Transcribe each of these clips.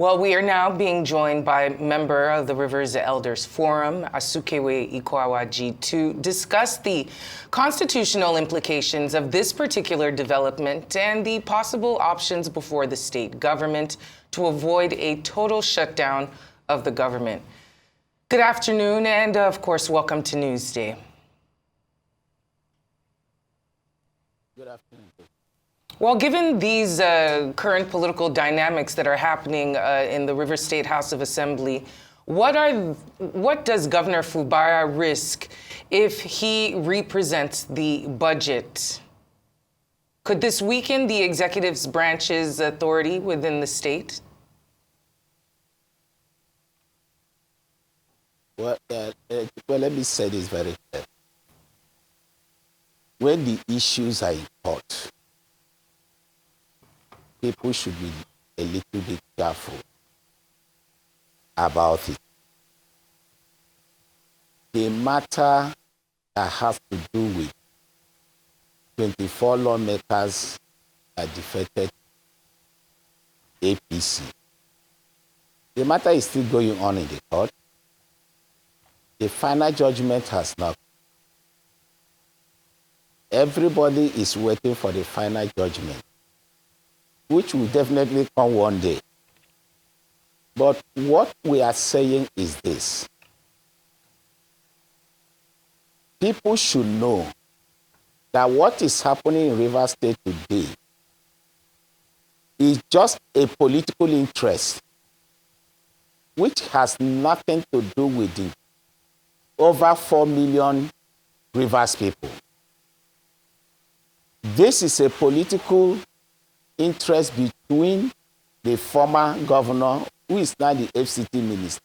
Well, we are now being joined by a member of the Rivers Elders Forum, Asukewe Ikoawaji, to discuss the constitutional implications of this particular development and the possible options before the state government to avoid a total shutdown of the government. Good afternoon, and of course, welcome to Newsday. Good afternoon. Well, given these current political dynamics that are happening in the River State House of Assembly, what does Governor Fubara risk if he represents the budget? Could this weaken the executive branch's authority within the state? Well, let me say this very clearly. When the issues are in court, people should be a little bit careful about it. The matter that has to do with 24 lawmakers that defeated APC, the matter is still going on in the court. The final judgment has not. Everybody is waiting for the final judgment, which will definitely come one day. But what we are saying is this. People should know that what is happening in Rivers State today is just a political interest, which has nothing to do with the over 4 million Rivers people. This is a political interest between the former governor, who is now the FCT minister,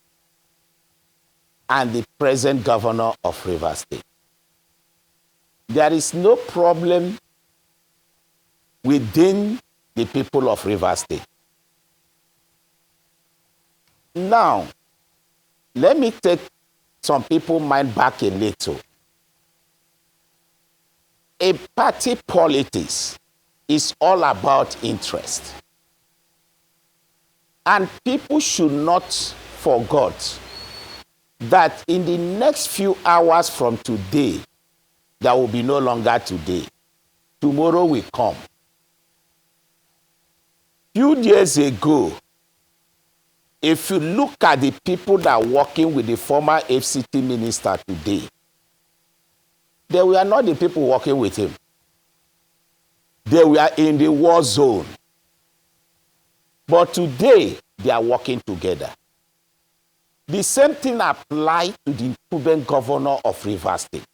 and the present governor of Rivers State. There is no problem within the people of Rivers State. Now, let me take some people's mind back a little. A party politics is all about interest. And people should not forget that in the next few hours from today, there will be no longer today. Tomorrow will come. Few years ago, if you look at the people that are working with the former FCT minister today, they were not the people working with him. They were in the war zone. But today, they are working together. The same thing applies to the incumbent governor of Rivers State.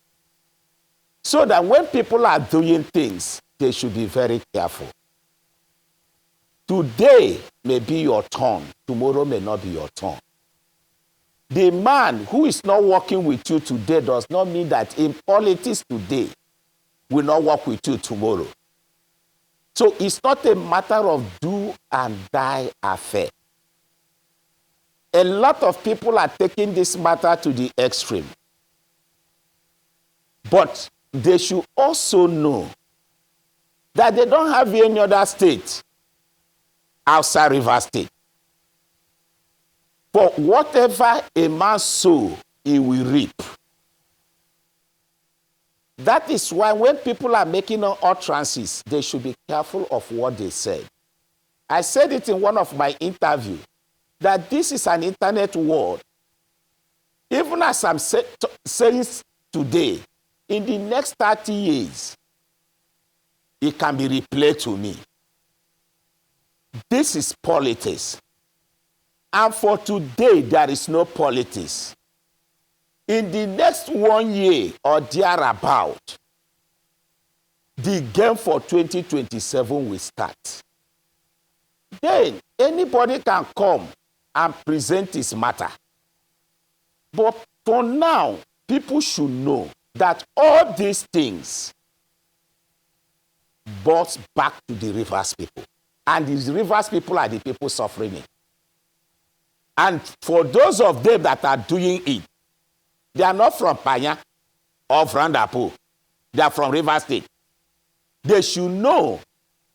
So that when people are doing things, they should be very careful. Today may be your turn. Tomorrow may not be your turn. The man who is not working with you today does not mean that in politics today will not work with you tomorrow. So it's not a matter of do and die affair. A lot of people are taking this matter to the extreme. But they should also know that they don't have any other state outside Rivers State. For whatever a man sows, he will reap. That is why when people are making utterances, they should be careful of what they said. I said it in one of my interviews, that this is an internet world. Even as I'm saying today, in the next 30 years, it can be replayed to me. This is politics. And for today, there is no politics. In the next 1 year or thereabout, the game for 2027 will start. Then anybody can come and present his matter. But for now, people should know that all these things brought back to the Rivers people. And the Rivers people are the people suffering it. And for those of them that are doing it, they are not from Panya or from Dapo. They are from Rivers State. They should know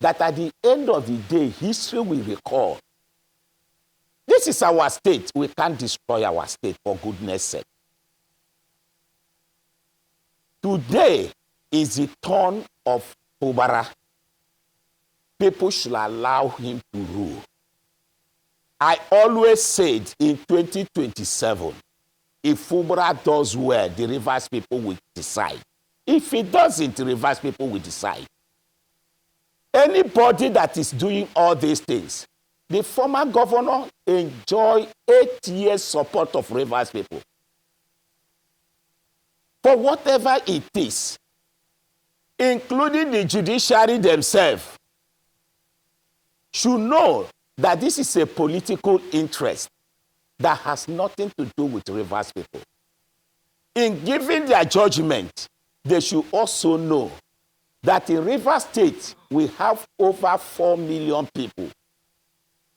that at the end of the day, history will recall This is our state. We can't destroy our state, for goodness sake. Today is the turn of Fubara. People should allow him to rule. I always said in 2027, if Fubara does well, the Rivers people will decide. If he doesn't, the Rivers people will decide. Anybody that is doing all these things, the former governor enjoyed 8 years support of Rivers people. For whatever it is, including the judiciary themselves, should know that this is a political interest that has nothing to do with Rivers people. In giving their judgment, they should also know that in Rivers State, we have over 4 million people.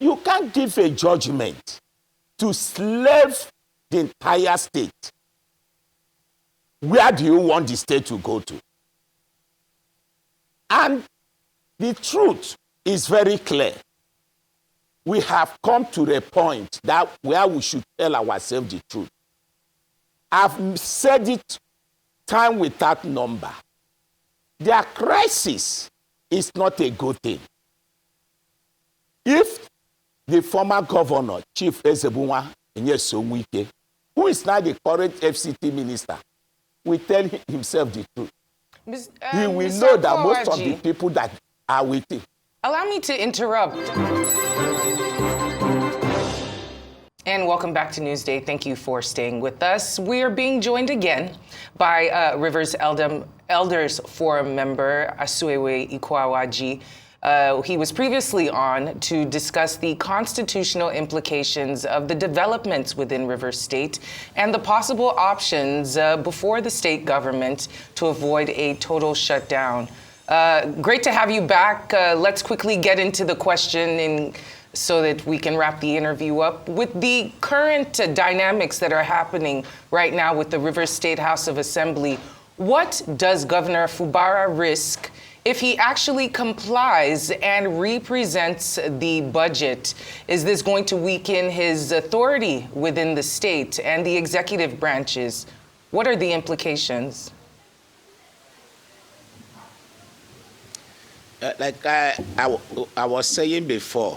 You can't give a judgment to slave the entire state. Where do you want the state to go to? And the truth is very clear. We have come to the point that where we should tell ourselves the truth. I've said it time without number. Their crisis is not a good thing. If the former governor, Chief Ezebunwa Enyesonwike, who is now the current FCT minister, will tell himself the truth, he will know that most of the people that are with him. Allow me to interrupt. And welcome back to Newsday. Thank you for staying with us. We are being joined again by Rivers Elders Forum member Asukewe Ikoawaji. He was previously on to discuss the constitutional implications of the developments within Rivers State and the possible options before the state government to avoid a total shutdown. Great to have you back. Let's quickly get into the question so that we can wrap the interview up. With the current dynamics that are happening right now with the Rivers State House of Assembly, what does Governor Fubara risk if he actually complies and represents the budget? Is this going to weaken his authority within the state and the executive branches? What are the implications? Like I was saying before,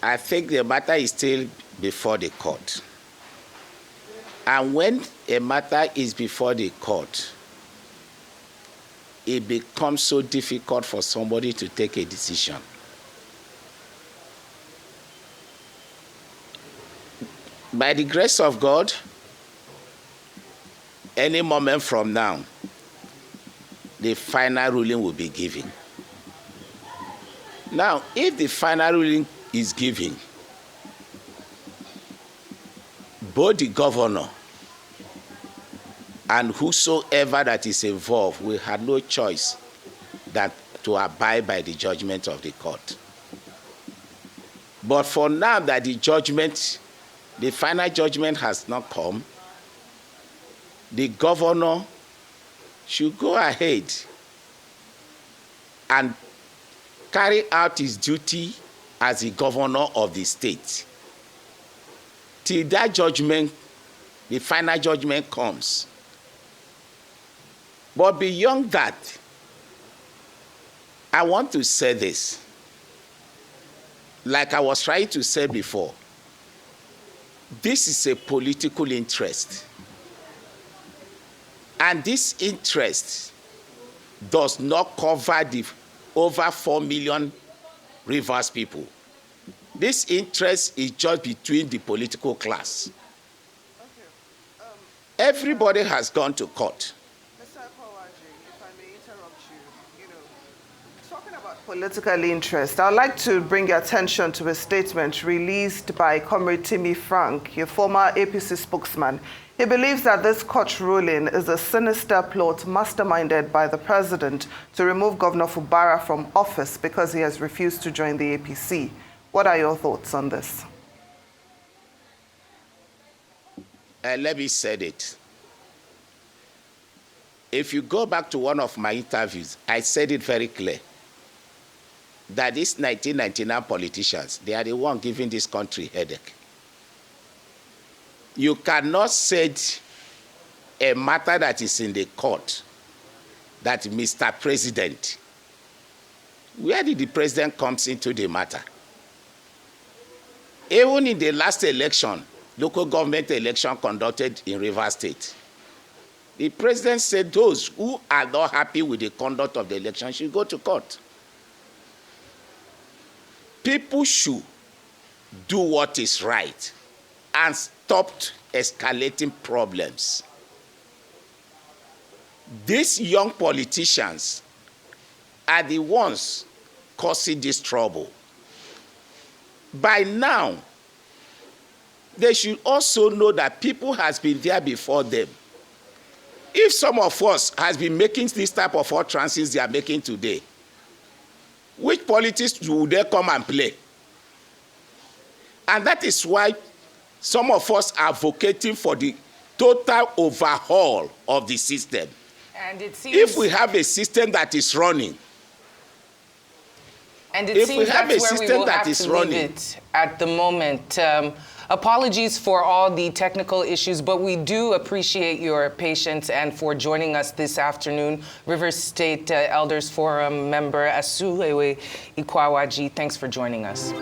I think the matter is still before the court. And when a matter is before the court, it becomes so difficult for somebody to take a decision. By the grace of God, any moment from now, the final ruling will be given. Now, if the final ruling is given, both the governor and whosoever that is involved will have no choice than to abide by the judgment of the court. But for now that the final judgment has not come, the governor should go ahead and carry out his duty as the governor of the state till that judgment, the final judgment comes. But beyond that, I want to say this. Like I was trying to say before, this is a political interest. And this interest does not cover the over 4 million Rivers people. This interest is just between the political class. Okay. Everybody has gone to court. Mr. Ikoawaji, if I may interrupt you, talking about political interest, I'd like to bring your attention to a statement released by Comrade Timmy Frank, your former APC spokesman. He believes that this court ruling is a sinister plot masterminded by the president to remove Governor Fubara from office because he has refused to join the APC. What are your thoughts on this? Let me say it. If you go back to one of my interviews, I said it very clear. that these 1999 politicians, they are the one giving this country headache. You cannot set a matter that is in the court that Mr. President, where did the president comes into the matter? Even in the last election, local government election conducted in Rivers State, the president said those who are not happy with the conduct of the election should go to court. People should do what is right and stop escalating problems. These young politicians are the ones causing this trouble. By now, they should also know that people has been there before them. If some of us has been making this type of utterances they are making today, which politics will they come and play? And that is why some of us are advocating for the total overhaul of the system. And it seems, if we have a system that is running, and it seems that's where we will have to leave it at the moment. Apologies for all the technical issues, but we do appreciate your patience and for joining us this afternoon. Rivers State Elders Forum member Asukewe Ikoawaji, thanks for joining us.